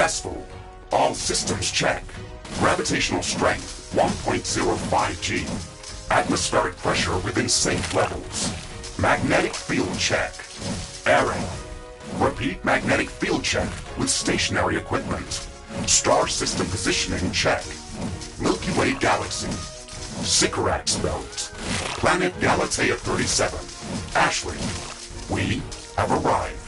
Successful. All systems check. Gravitational strength 1.05 G. Atmospheric pressure within safe levels. Magnetic field check. Error. Repeat magnetic field check with stationary equipment. Star system positioning check. Milky Way galaxy. Sycorax belt. Planet Galatea 37. Ashley, we have arrived.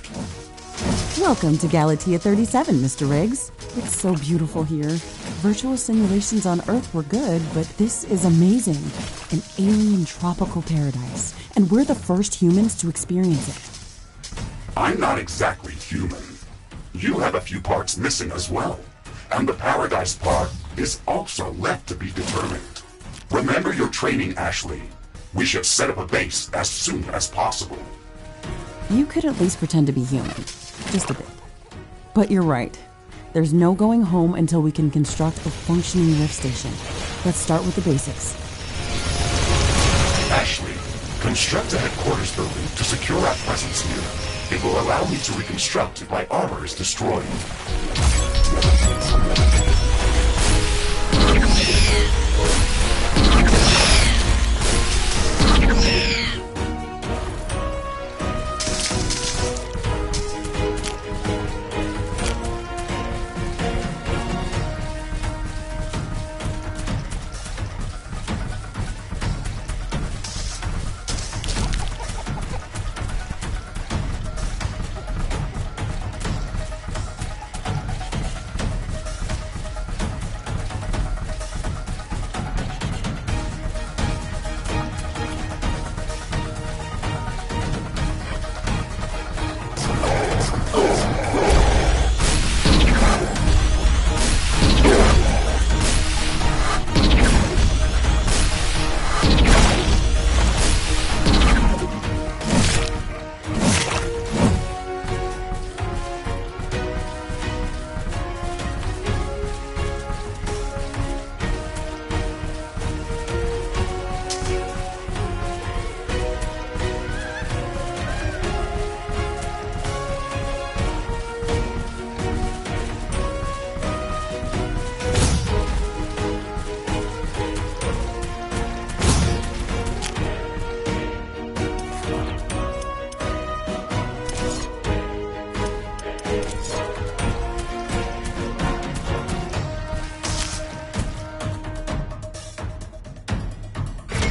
Welcome to Galatea 37, Mr. Riggs. It's so beautiful here. Virtual simulations on Earth were good, but this is amazing. An alien tropical paradise, and we're the first humans to experience it. I'm not exactly human. You have a few parts missing as well, and the paradise part is also left to be determined. Remember your training, Ashley. We should set up a base as soon as possible. You could at least pretend to be human. Just a bit. But you're right. There's no going home until we can construct a functioning lift station. Let's start with the basics. Ashley, construct a headquarters building to secure our presence here. It will allow me to reconstruct if my armor is destroyed.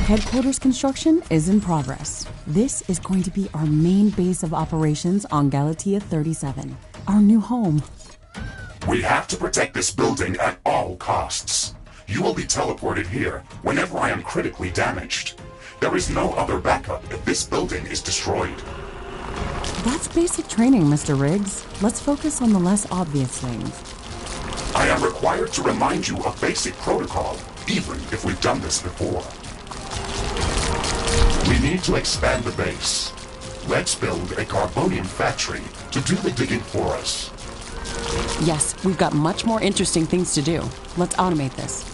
Headquarters construction is in progress. This is going to be our main base of operations on Galatea 37, our new home. We have to protect this building at all costs. You will be teleported here whenever I am critically damaged. There is no other backup if this building is destroyed. That's basic training, Mr. Riggs. Let's focus on the less obvious things. I am required to remind you of basic protocol, even if we've done this before. We need to expand the base. Let's build a carbonium factory to do the digging for us. Yes, we've got much more interesting things to do. Let's automate this.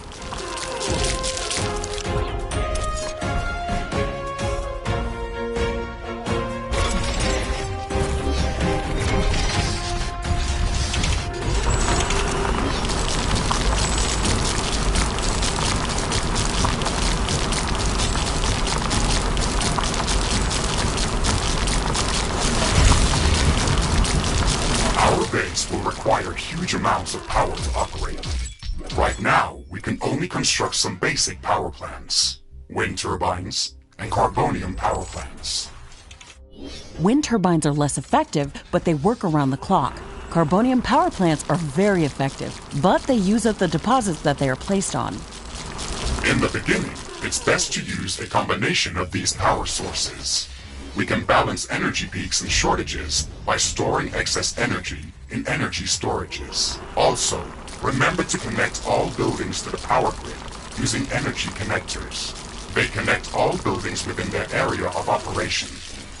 Will require huge amounts of power to operate. Right now, we can only construct some basic power plants, wind turbines, and carbonium power plants. Wind turbines are less effective, but they work around the clock. Carbonium power plants are very effective, but they use up the deposits that they are placed on. In the beginning, it's best to use a combination of these power sources. We can balance energy peaks and shortages by storing excess energy in energy storages. Also, remember to connect all buildings to the power grid using energy connectors. They connect all buildings within their area of operation,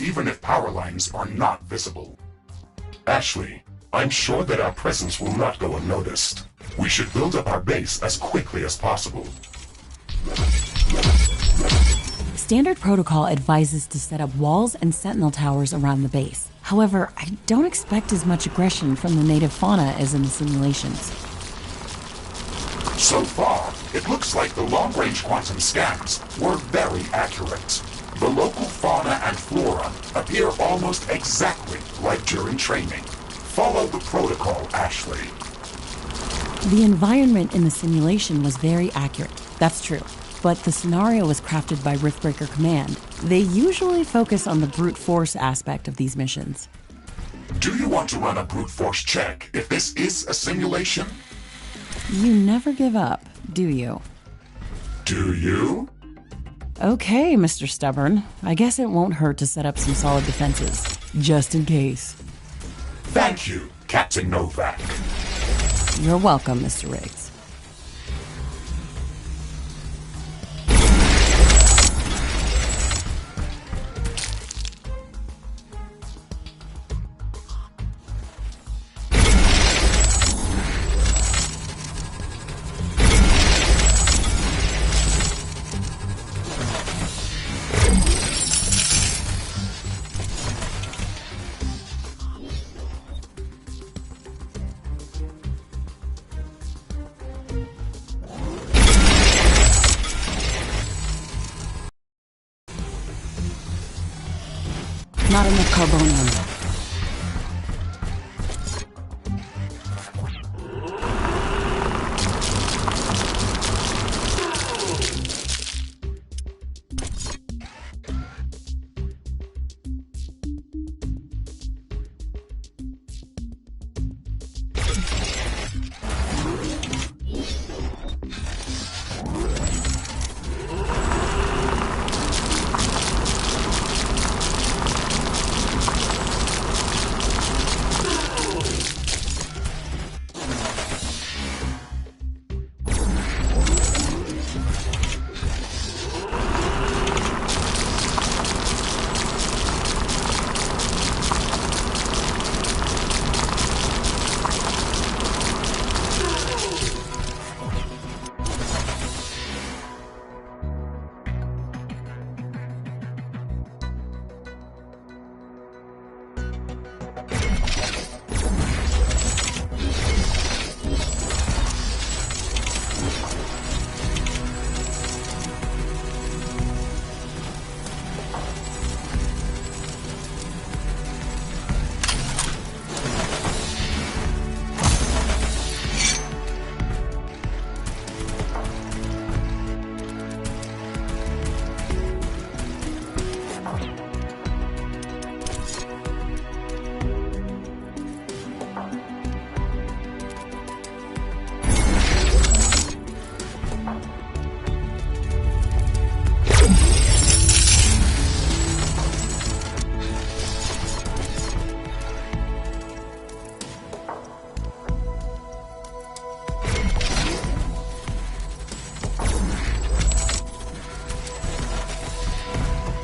even if power lines are not visible. Ashley, I'm sure that our presence will not go unnoticed. We should build up our base as quickly as possible. Standard protocol advises to set up walls and sentinel towers around the base. However, I don't expect as much aggression from the native fauna as in the simulations. So far, it looks like the long-range quantum scans were very accurate. The local fauna and flora appear almost exactly like during training. Follow the protocol, Ashley. The environment in the simulation was very accurate, that's true. But the scenario was crafted by Riftbreaker Command. They usually focus on the brute force aspect of these missions. Do you want to run a brute force check if this is a simulation? You never give up, do you? Do you? Okay, Mr. Stubborn. I guess it won't hurt to set up some solid defenses, just in case. Thank you, Captain Novak. You're welcome, Mr. Riggs. Not enough carbonium.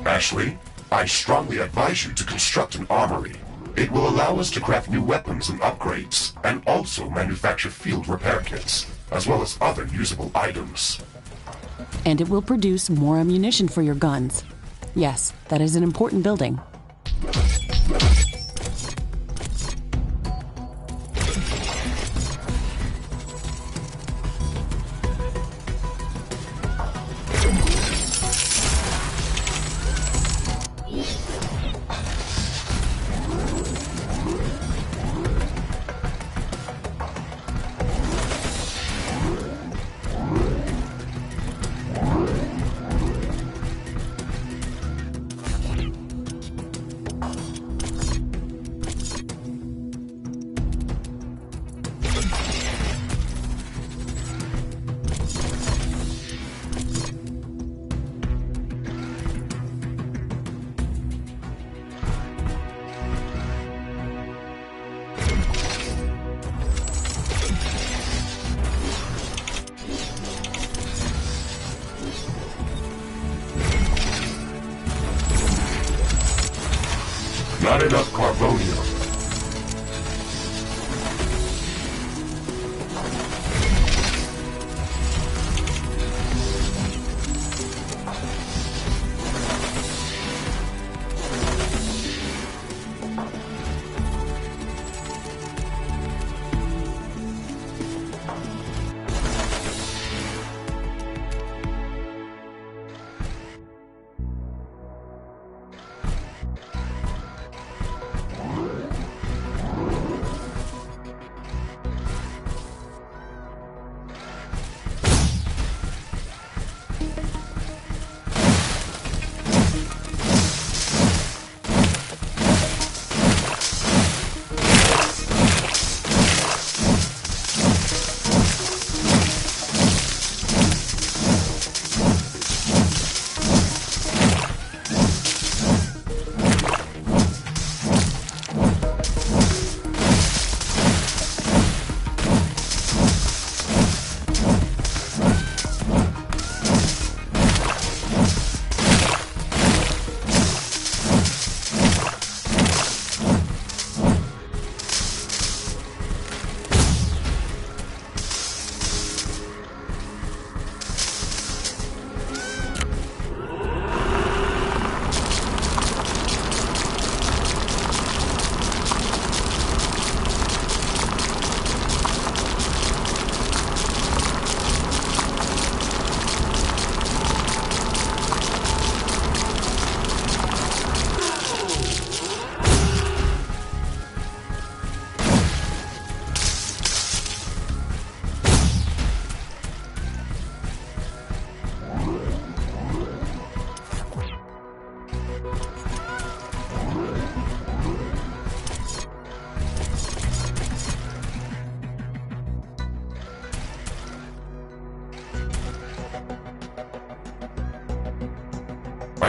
Ashley, I strongly advise you to construct an armory. It will allow us to craft new weapons and upgrades, and also manufacture field repair kits, as well as other usable items. And it will produce more ammunition for your guns. Yes, that is an important building. Not enough carbonium.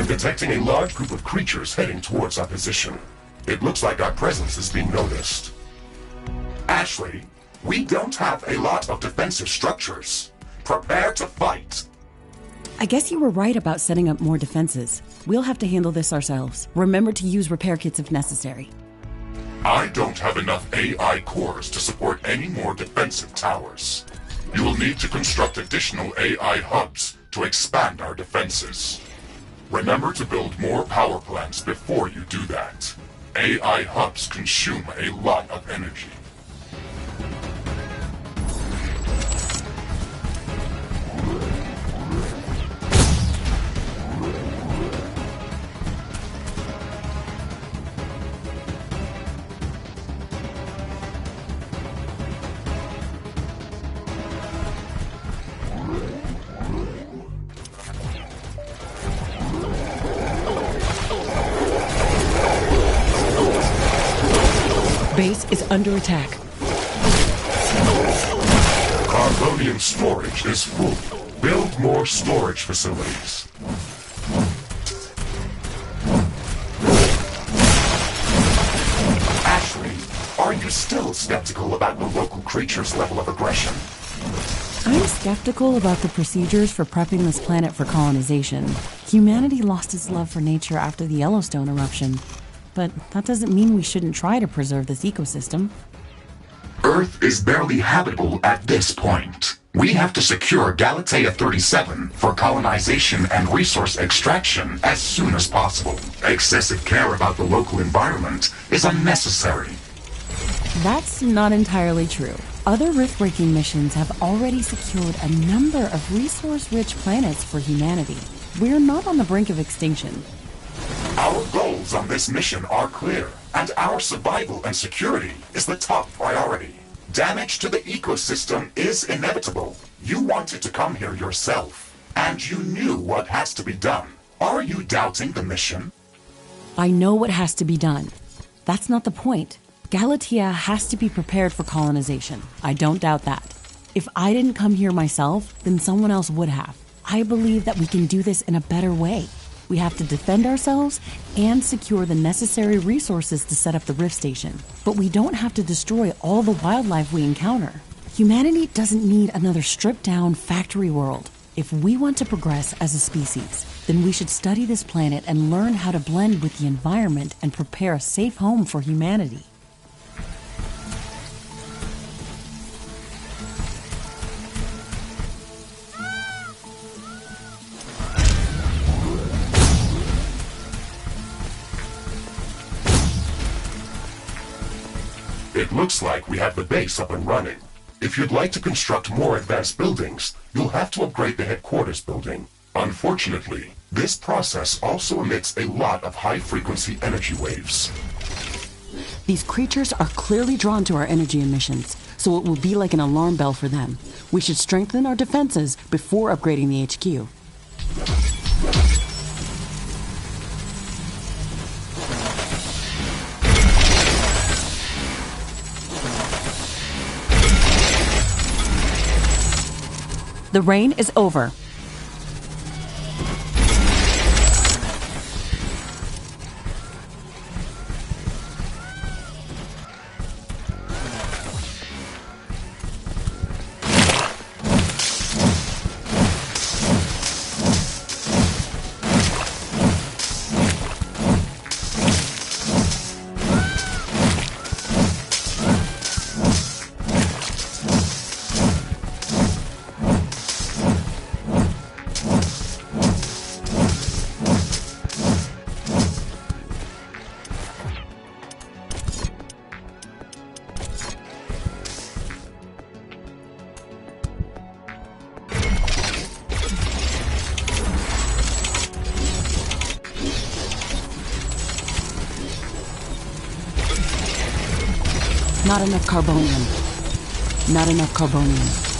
I'm detecting a large group of creatures heading towards our position. It looks like our presence is being noticed. Ashley, we don't have a lot of defensive structures. Prepare to fight. I guess you were right about setting up more defenses. We'll have to handle this ourselves. Remember to use repair kits if necessary. I don't have enough AI cores to support any more defensive towers. You will need to construct additional AI hubs to expand our defenses. Remember to build more power plants before you do that. AI hubs consume a lot of energy. Base is under attack. Carbonium storage is full. Build more storage facilities. Ashley, are you still skeptical about the local creature's level of aggression? I'm skeptical about the procedures for prepping this planet for colonization. Humanity lost its love for nature after the Yellowstone eruption. But that doesn't mean we shouldn't try to preserve this ecosystem. Earth is barely habitable at this point. We have to secure Galatea 37 for colonization and resource extraction as soon as possible. Excessive care about the local environment is unnecessary. That's not entirely true. Other rift-breaking missions have already secured a number of resource-rich planets for humanity. We're not on the brink of extinction. Our goals on this mission are clear, and our survival and security is the top priority. Damage to the ecosystem is inevitable. You wanted to come here yourself, and you knew what has to be done. Are you doubting the mission? I know what has to be done. That's not the point. Galatea has to be prepared for colonization. I don't doubt that. If I didn't come here myself, then someone else would have. I believe that we can do this in a better way. We have to defend ourselves and secure the necessary resources to set up the Rift Station. But we don't have to destroy all the wildlife we encounter. Humanity doesn't need another stripped-down factory world. If we want to progress as a species, then we should study this planet and learn how to blend with the environment and prepare a safe home for humanity. It looks like we have the base up and running. If you'd like to construct more advanced buildings, you'll have to upgrade the headquarters building. Unfortunately, this process also emits a lot of high-frequency energy waves. These creatures are clearly drawn to our energy emissions, so it will be like an alarm bell for them. We should strengthen our defenses before upgrading the HQ. The rain is over. Not enough carbonium. Not enough carbonium.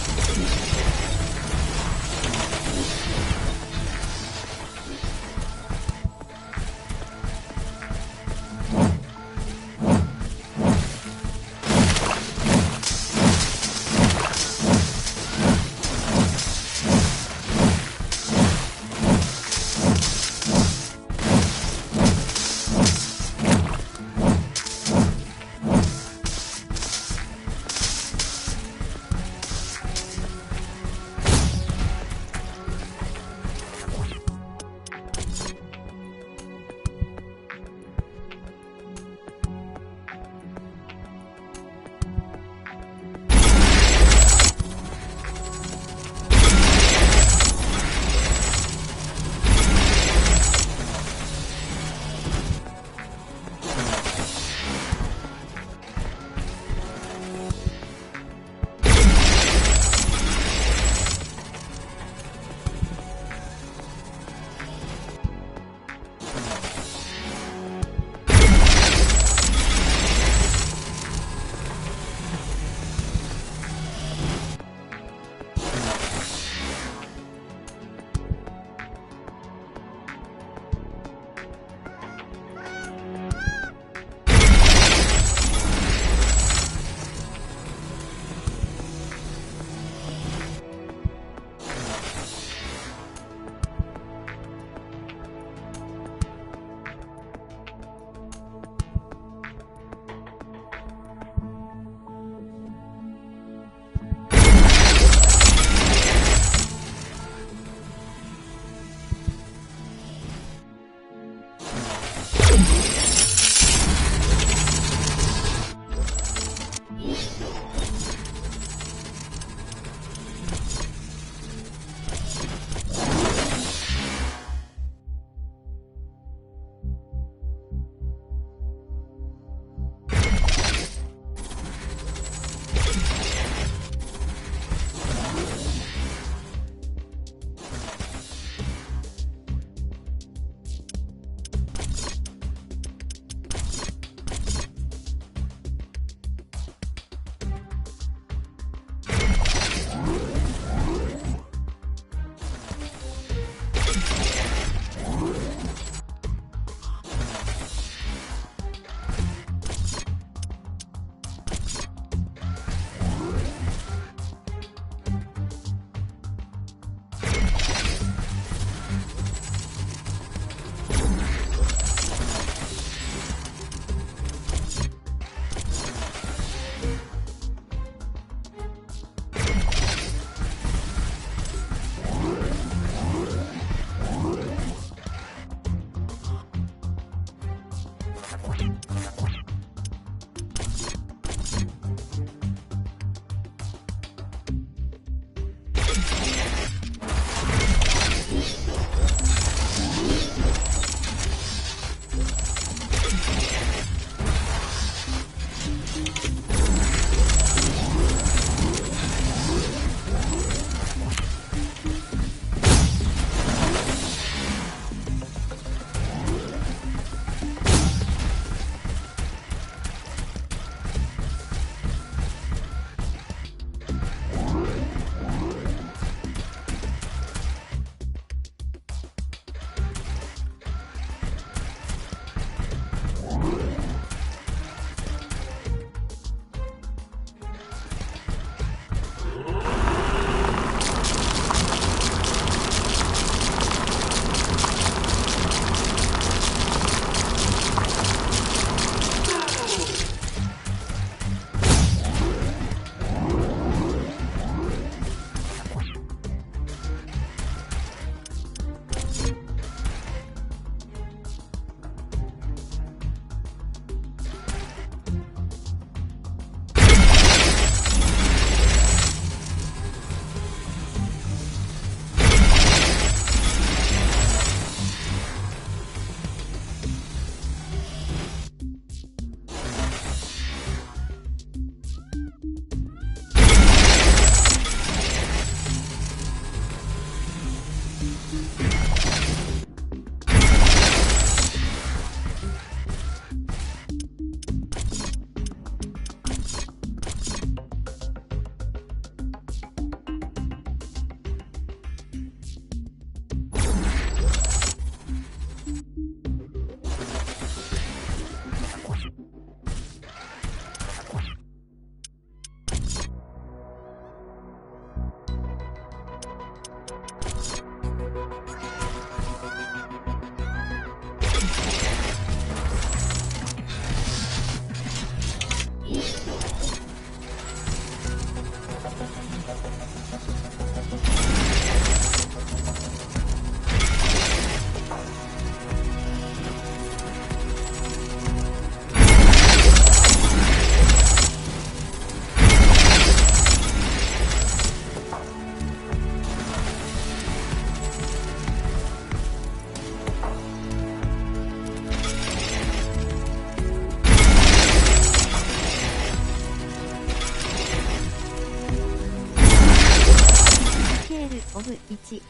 of 1-10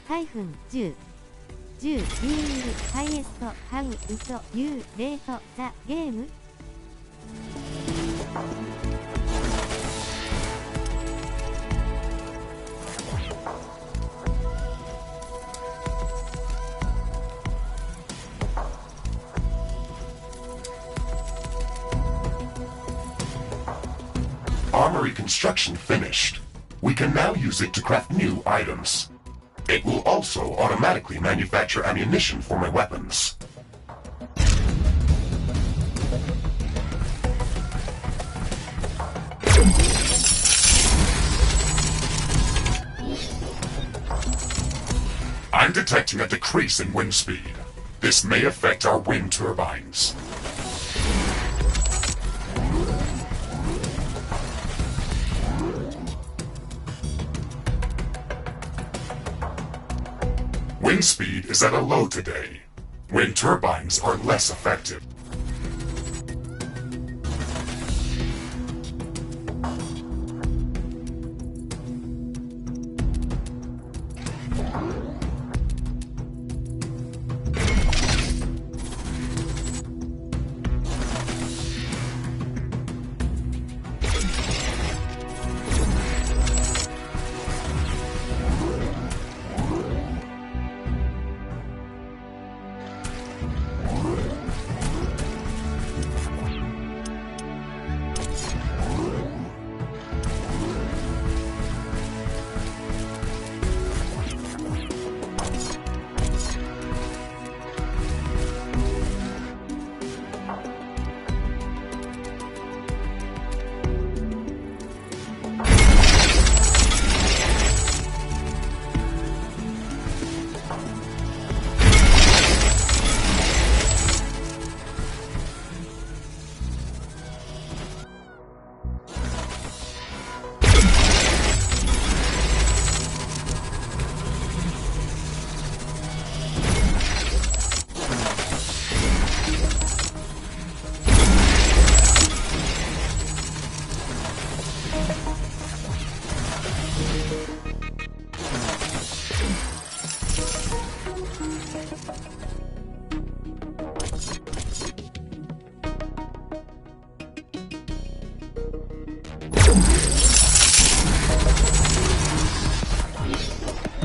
10 being highest how would you rate the game? Armory construction finished. We can now use it to craft new items. It will also automatically manufacture ammunition for my weapons. I'm detecting a decrease in wind speed. This may affect our wind turbines. Wind speed is at a low today. Wind turbines are less effective.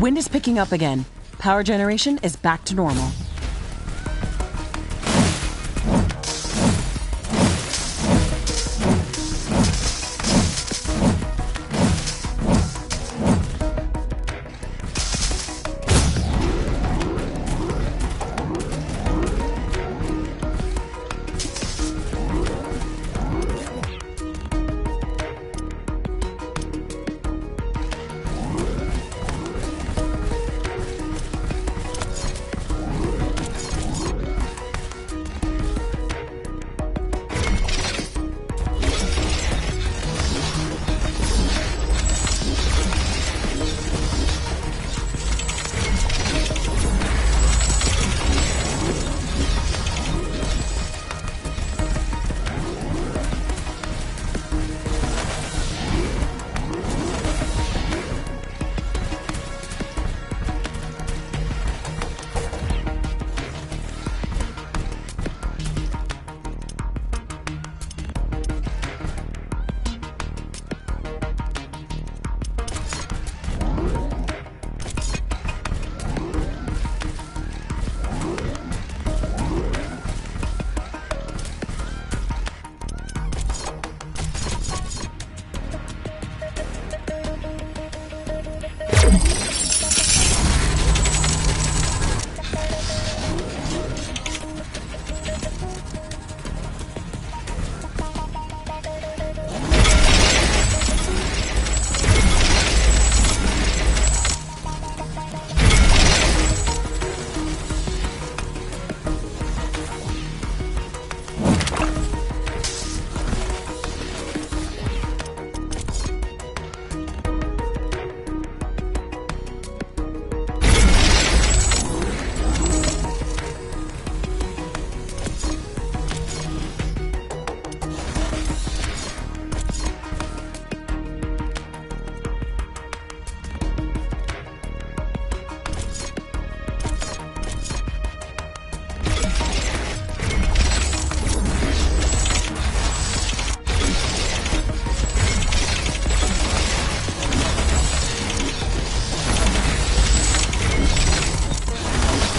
Wind is picking up again. Power generation is back to normal.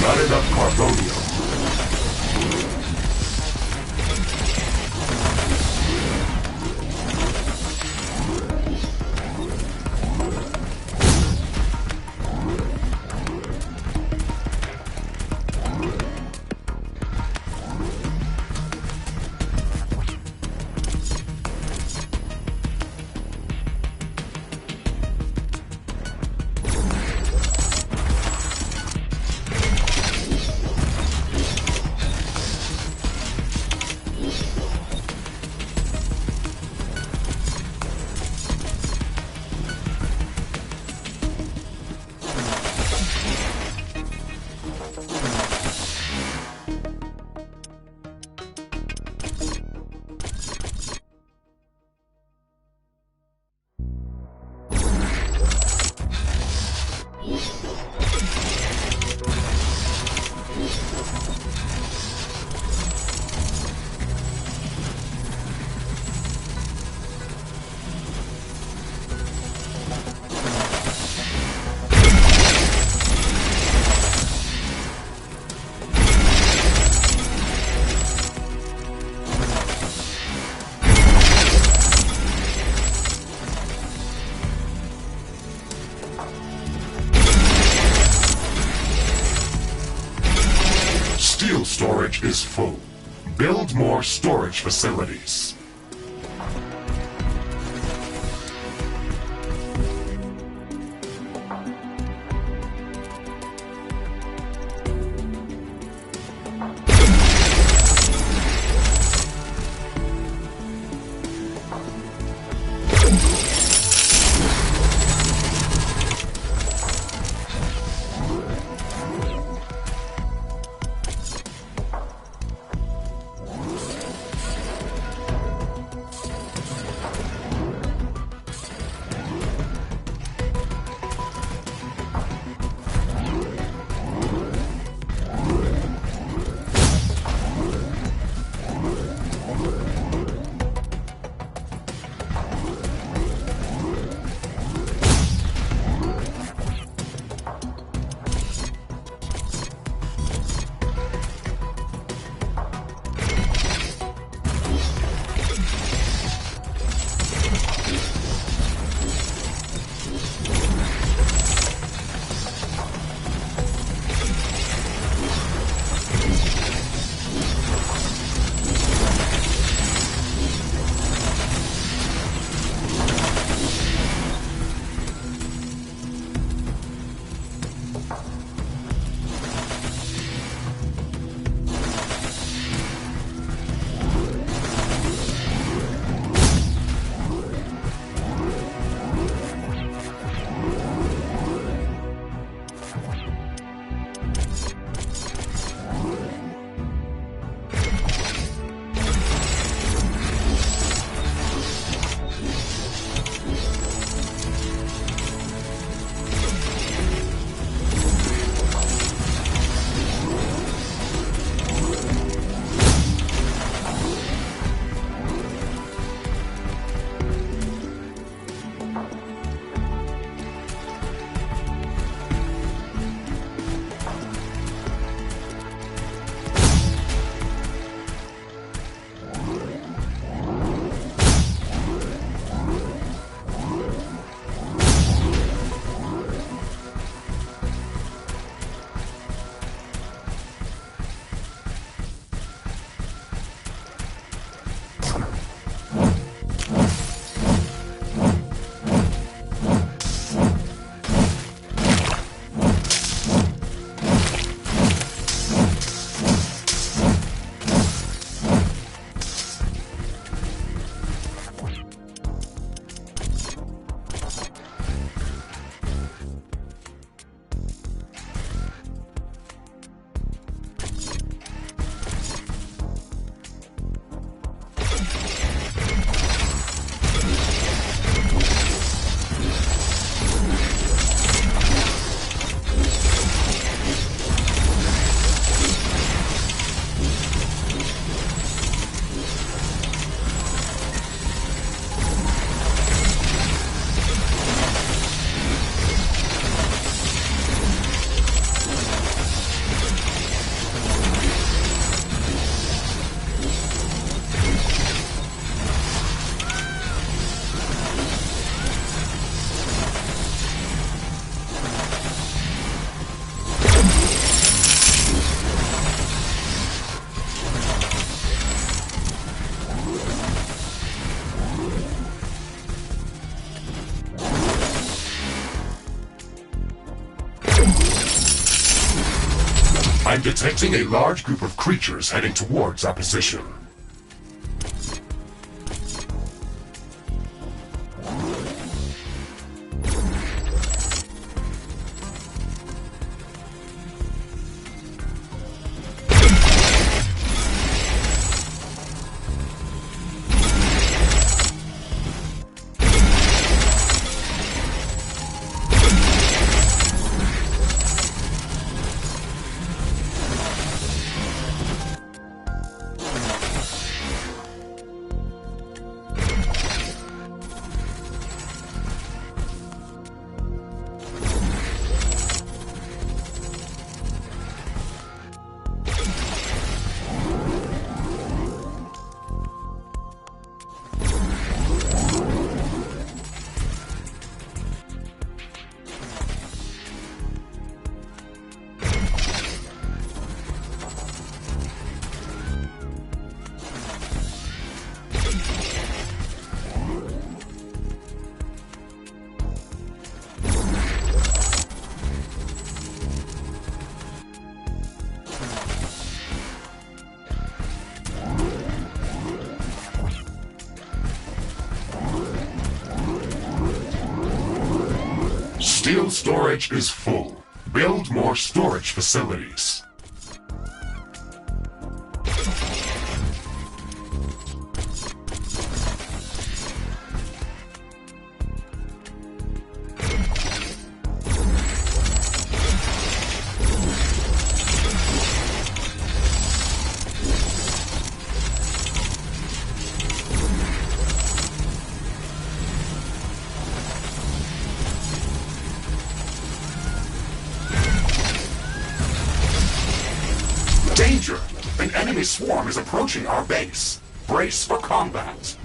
Gutted up Carbonium. Steel storage is full. Build more storage facilities. I'm detecting a large group of creatures heading towards our position. Steel storage is full. Build more storage facilities. Danger! An enemy swarm is approaching our base. Brace for combat.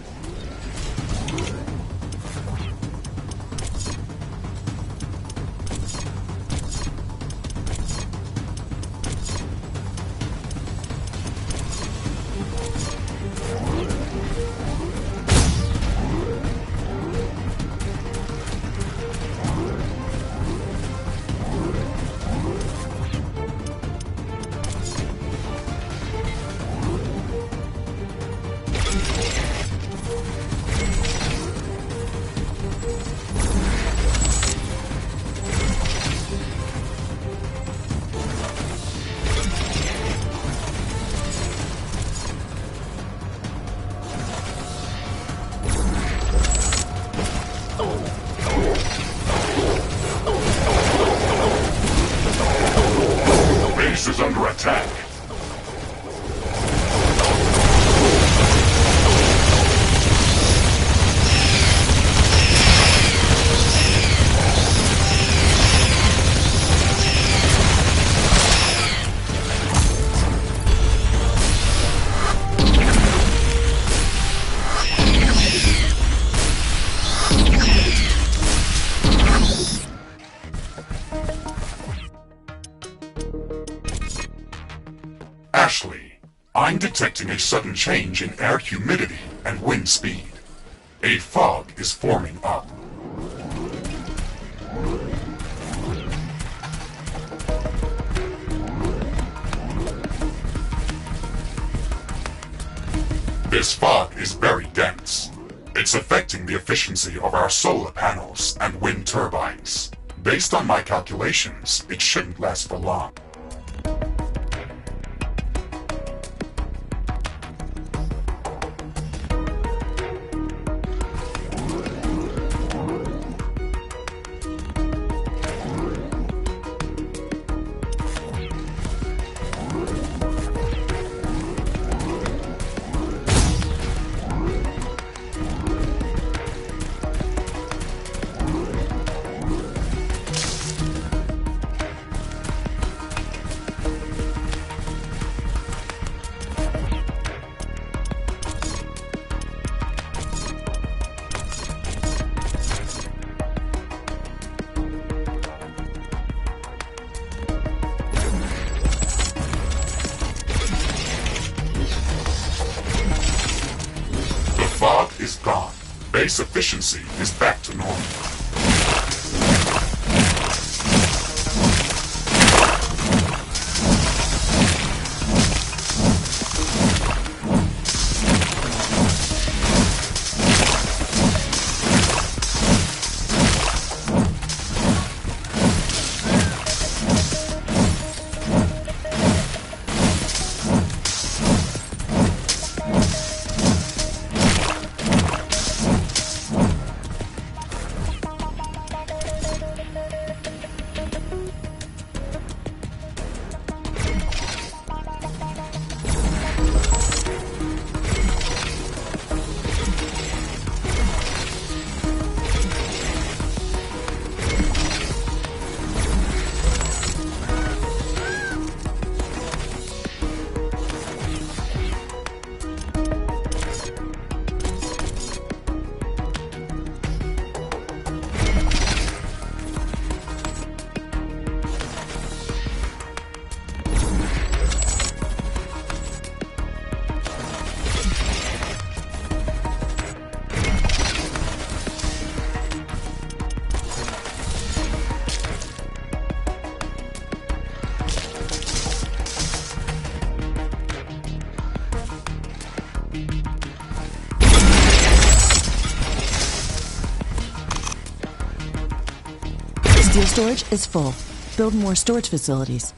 Base is under attack. Ashley, I'm detecting a sudden change in air humidity and wind speed. A fog is forming up. This fog is very dense. It's affecting the efficiency of our solar panels and wind turbines. Based on my calculations, it shouldn't last for long. Fog is gone. Base efficiency is back to normal. storage is full. Build more storage facilities.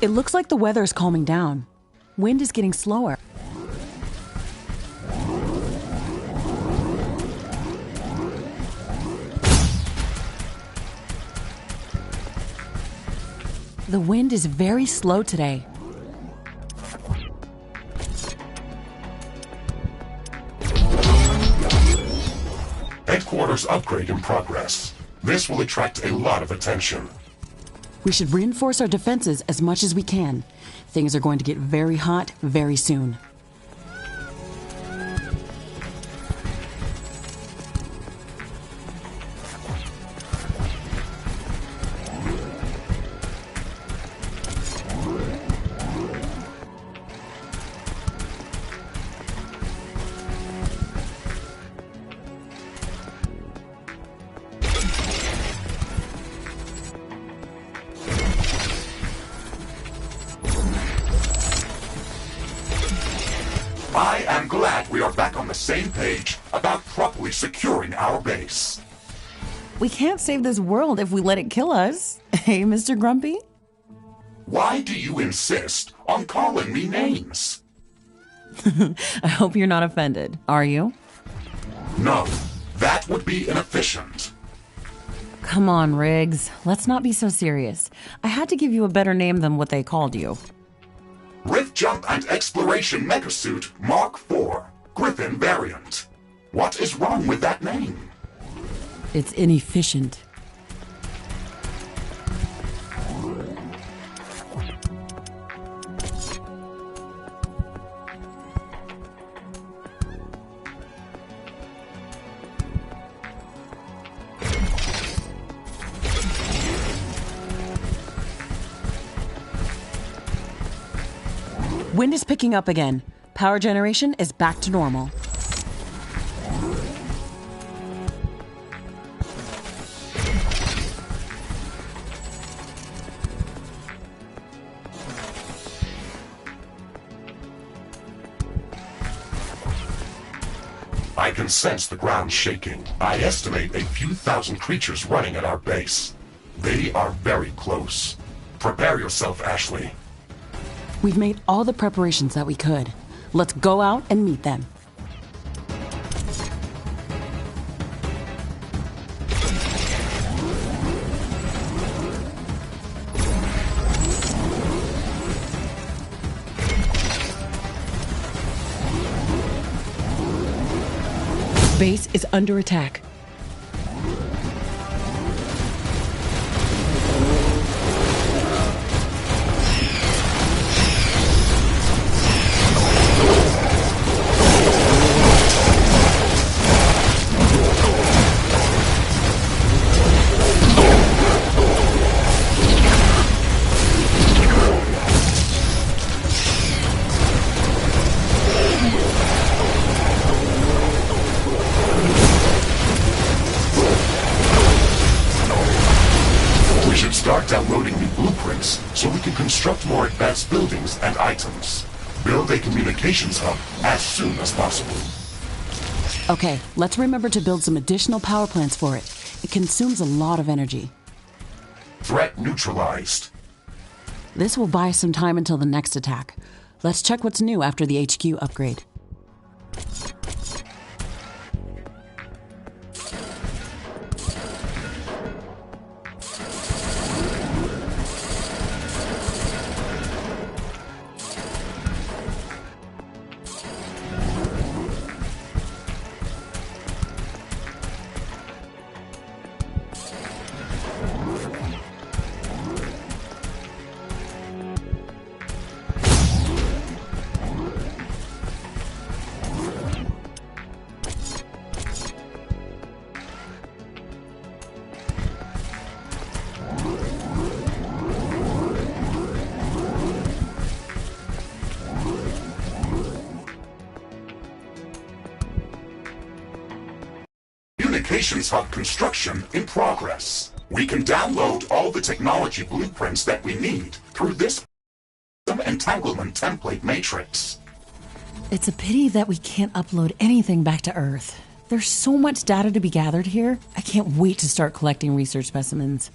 It looks like the weather is calming down. Wind is getting slower. The wind is very slow today. Headquarters upgrade in progress. This will attract a lot of attention. We should reinforce our defenses as much as we can. Things are going to get very hot very soon. I am glad we are back on the same page about properly securing our base. We can't save this world if we let it kill us. Hey, Mr. Grumpy? Why do you insist on calling me names? I hope you're not offended. Are you? No, that would be inefficient. Come on, Riggs. Let's not be so serious. I had to give you a better name than what they called you. Rift Jump and Exploration Megasuit Mark IV, Griffin variant. What is wrong with that name? It's inefficient. Wind is picking up again. Power generation is back to normal. I can sense the ground shaking. I estimate a few thousand creatures running at our base. They are very close. Prepare yourself, Ashley. We've made all the preparations that we could. Let's go out and meet them. Base is under attack. Start downloading new blueprints so we can construct more advanced buildings and items. Build a communications hub as soon as possible. Okay, let's remember to build some additional power plants for it. It consumes a lot of energy. Threat neutralized. This will buy some time until the next attack. Let's check what's new after the HQ upgrade. Communications Hub construction in progress. We can download all the technology blueprints that we need through this entanglement template matrix. It's a pity that we can't upload anything back to Earth. There's so much data to be gathered here. I can't wait to start collecting research specimens.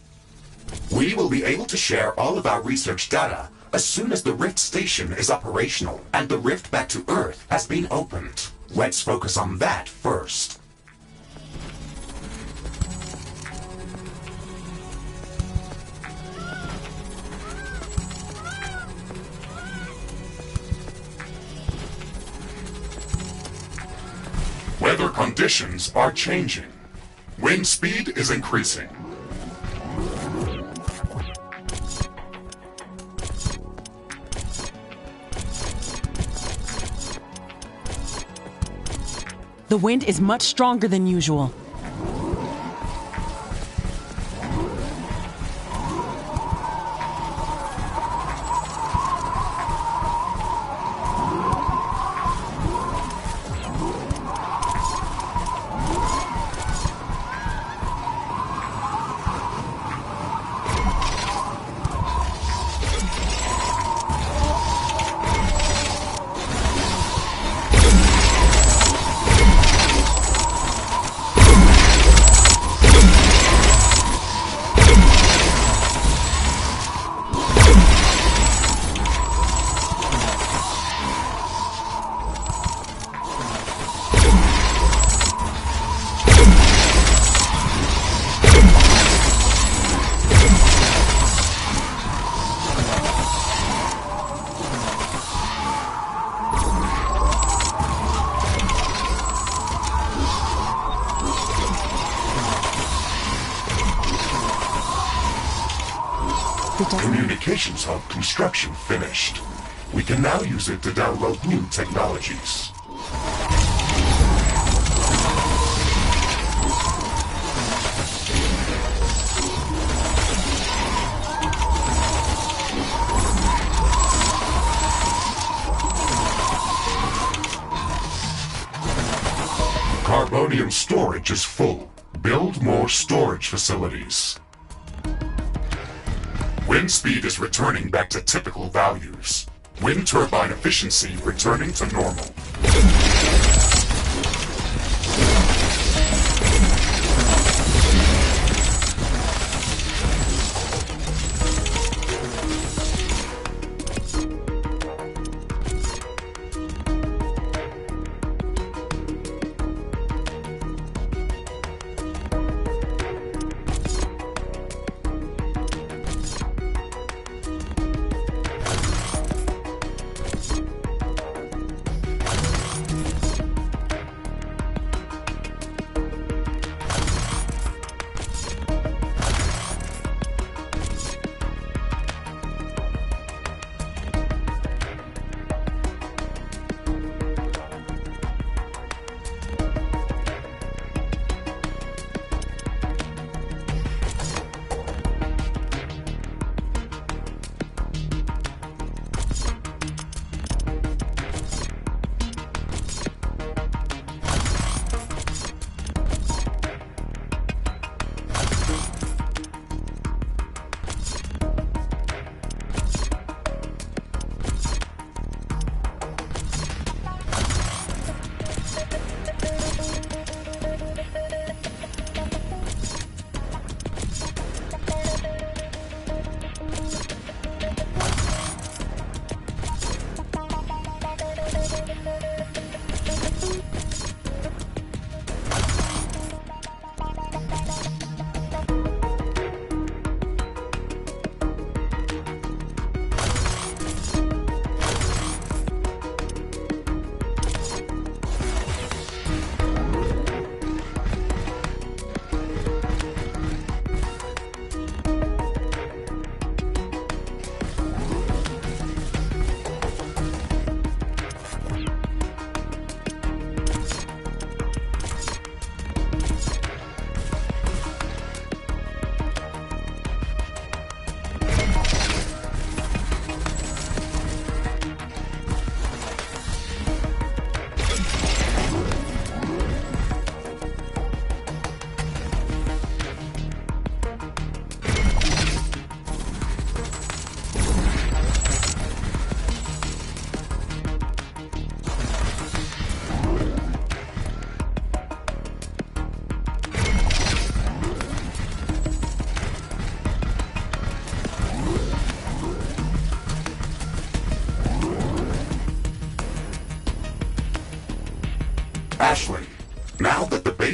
We will be able to share all of our research data as soon as the Rift Station is operational and the rift back to Earth has been opened. Let's focus on that first. Weather conditions are changing. Wind speed is increasing. The wind is much stronger than usual. Communications Hub construction finished. We can now use it to download new technologies. Carbonium storage is full. Build more storage facilities. Wind speed is returning back to typical values. Wind turbine efficiency returning to normal.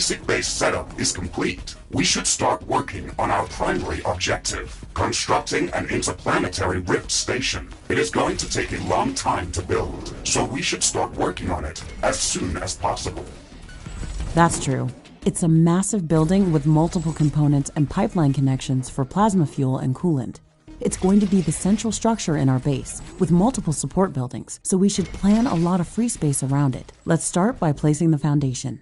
basic base setup is complete, we should start working on our primary objective, constructing an interplanetary rift station. It is going to take a long time to build, so we should start working on it as soon as possible. That's true. It's a massive building with multiple components and pipeline connections for plasma fuel and coolant. It's going to be the central structure in our base, with multiple support buildings, so we should plan a lot of free space around it. Let's start by placing the foundation.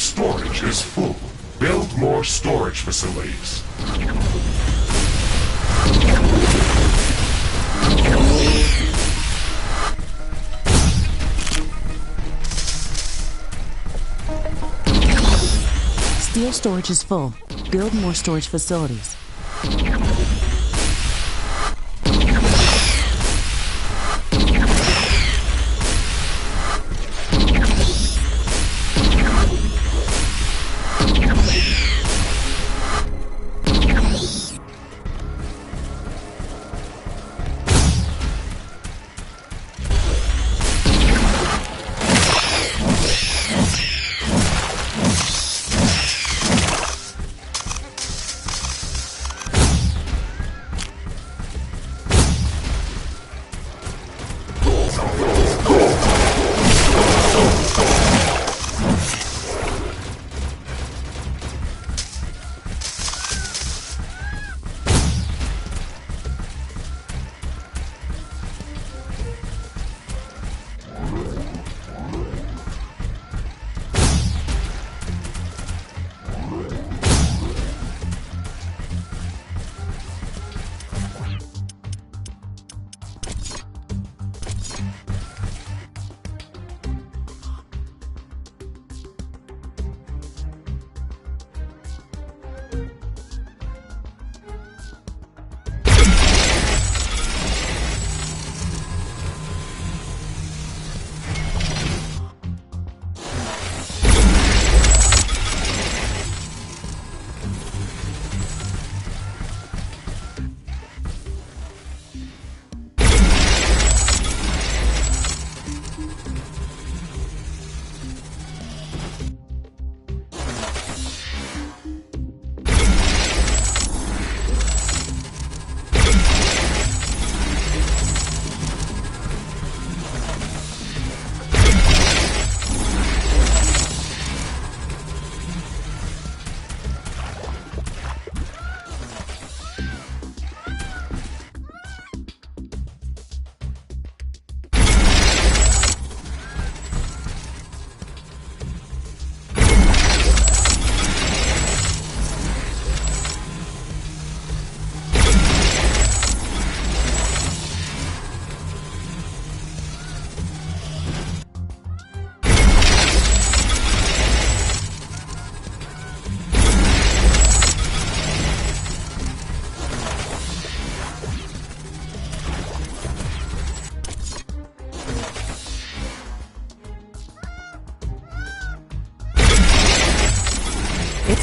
storage is full. Build more storage facilities. Steel storage is full. Build more storage facilities.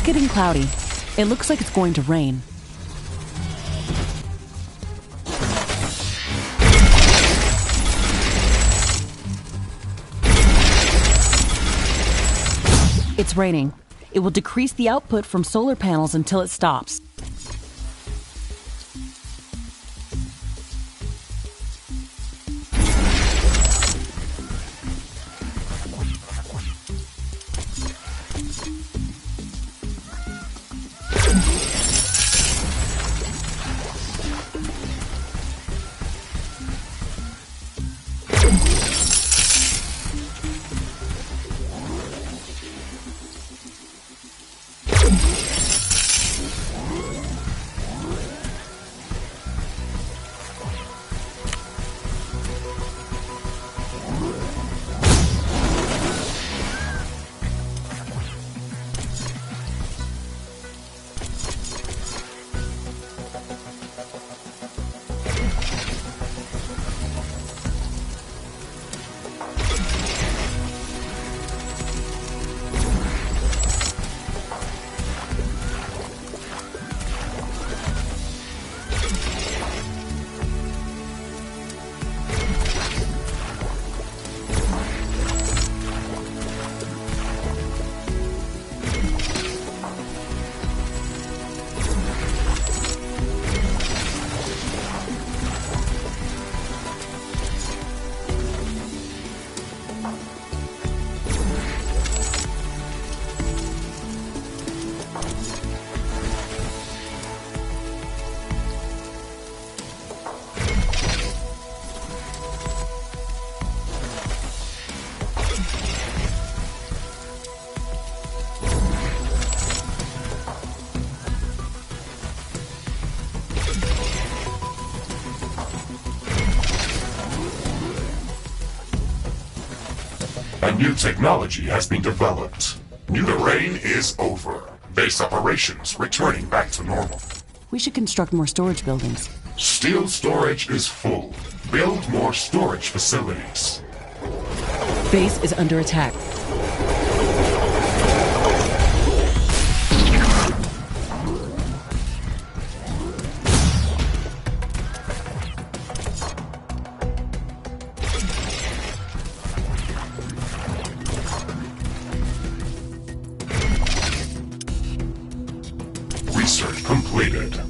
getting cloudy. It looks like it's going to rain. It's raining. It will decrease the output from solar panels until it stops. A new technology has been developed. New terrain is over. Base operations returning back to normal. We should construct more storage buildings. Steel storage is full. Build more storage facilities. Base is under attack. Research completed.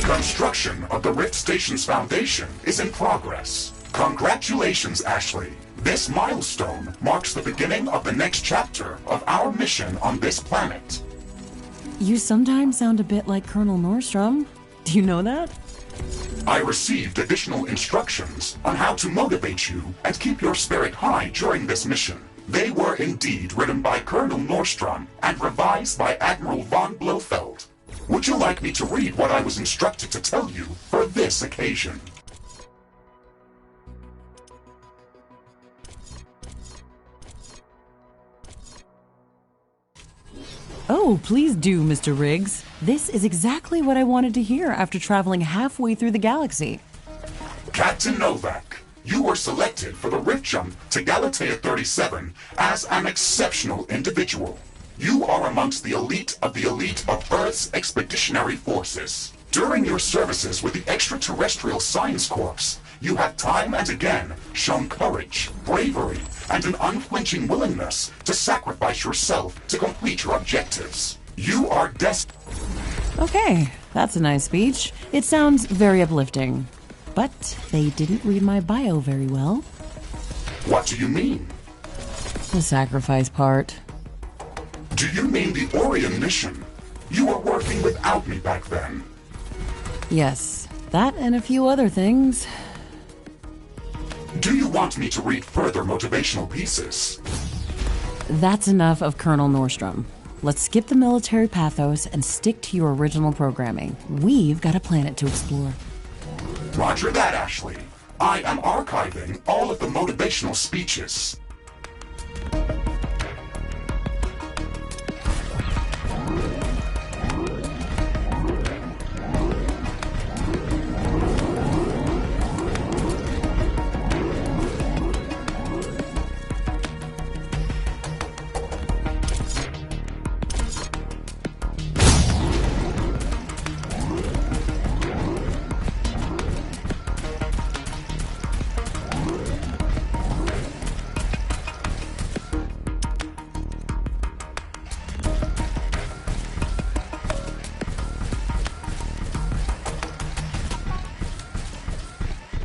Construction of the Rift Station's foundation is in progress. Congratulations, Ashley. This milestone marks the beginning of the next chapter of our mission on this planet. You sometimes sound a bit like Colonel Nordstrom. Do you know that? I received additional instructions on how to motivate you and keep your spirit high during this mission. They were indeed written by Colonel Nordstrom and revised by Admiral von Blofeld. Would you like me to read what I was instructed to tell you for this occasion? Oh, please do, Mr. Riggs. This is exactly what I wanted to hear after traveling halfway through the galaxy. Captain Novak, you were selected for the Rift Jump to Galatea 37 as an exceptional individual. You are amongst the elite of Earth's expeditionary forces. During your services with the Extraterrestrial Science Corps, you have time and again shown courage, bravery, and an unflinching willingness to sacrifice yourself to complete your objectives. You are destined. Okay, that's a nice speech. It sounds very uplifting. But they didn't read my bio very well. What do you mean? The sacrifice part. Do you mean the Orion mission? You were working without me back then. Yes, that and a few other things. Do you want me to read further motivational pieces? That's enough of Colonel Nordstrom. let's skip the military pathos and stick to your original programming. We've got a planet to explore. Roger that, Ashley. I am archiving all of the motivational speeches.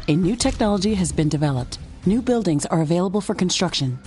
A new technology has been developed. New buildings are available for construction.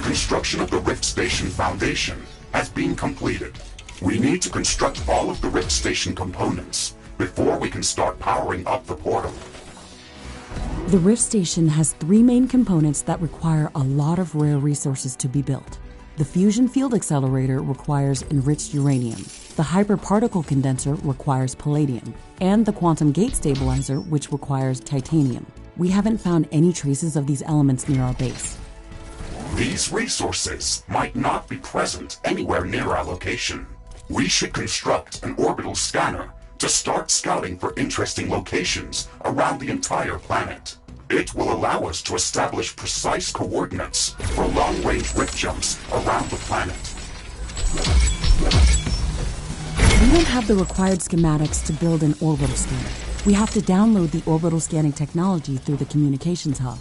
Construction of the Rift Station Foundation has been completed. We need to construct all of the Rift Station components before we can start powering up the portal. The Rift Station has 3 main components that require a lot of rare resources to be built. The Fusion Field Accelerator requires enriched uranium, the Hyperparticle Condenser requires palladium, and the Quantum Gate Stabilizer, which requires titanium. We haven't found any traces of these elements near our base. These resources might not be present anywhere near our location. We should construct an orbital scanner to start scouting for interesting locations around the entire planet. It will allow us to establish precise coordinates for long-range rift jumps around the planet. We don't have the required schematics to build an orbital scanner. We have to download the orbital scanning technology through the communications hub.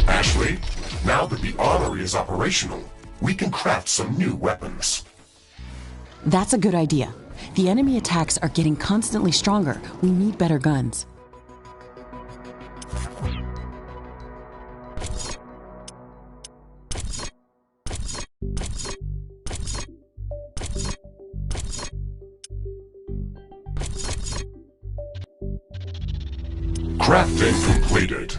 Ashley, now that the armory is operational, we can craft some new weapons. That's a good idea. The enemy attacks are getting constantly stronger. We need better guns. Crafting completed.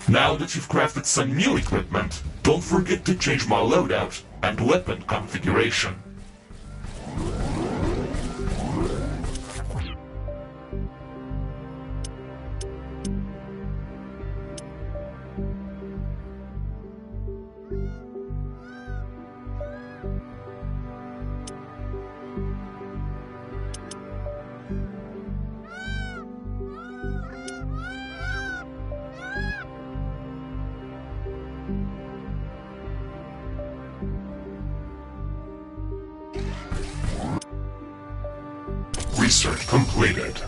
Now that you've crafted some new equipment, don't forget to change my loadout and weapon configuration. Research completed.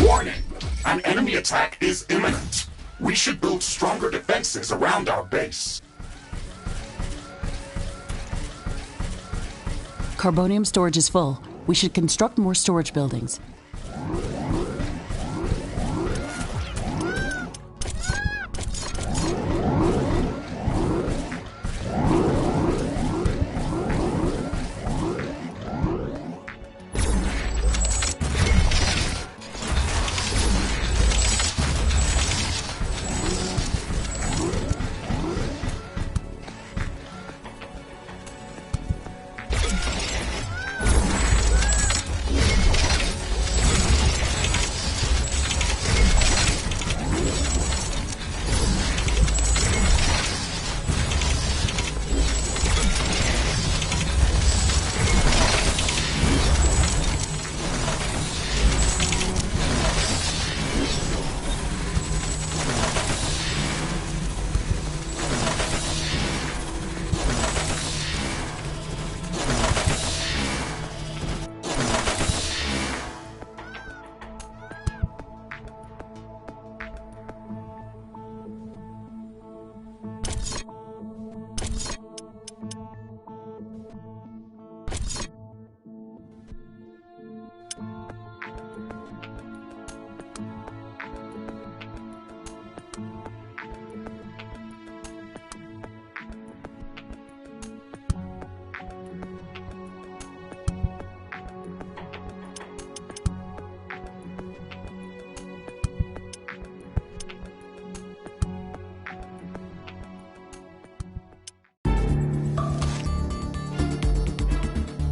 Warning! An enemy attack is imminent. We should build stronger defenses around our base. Carbonium storage is full. We should construct more storage buildings.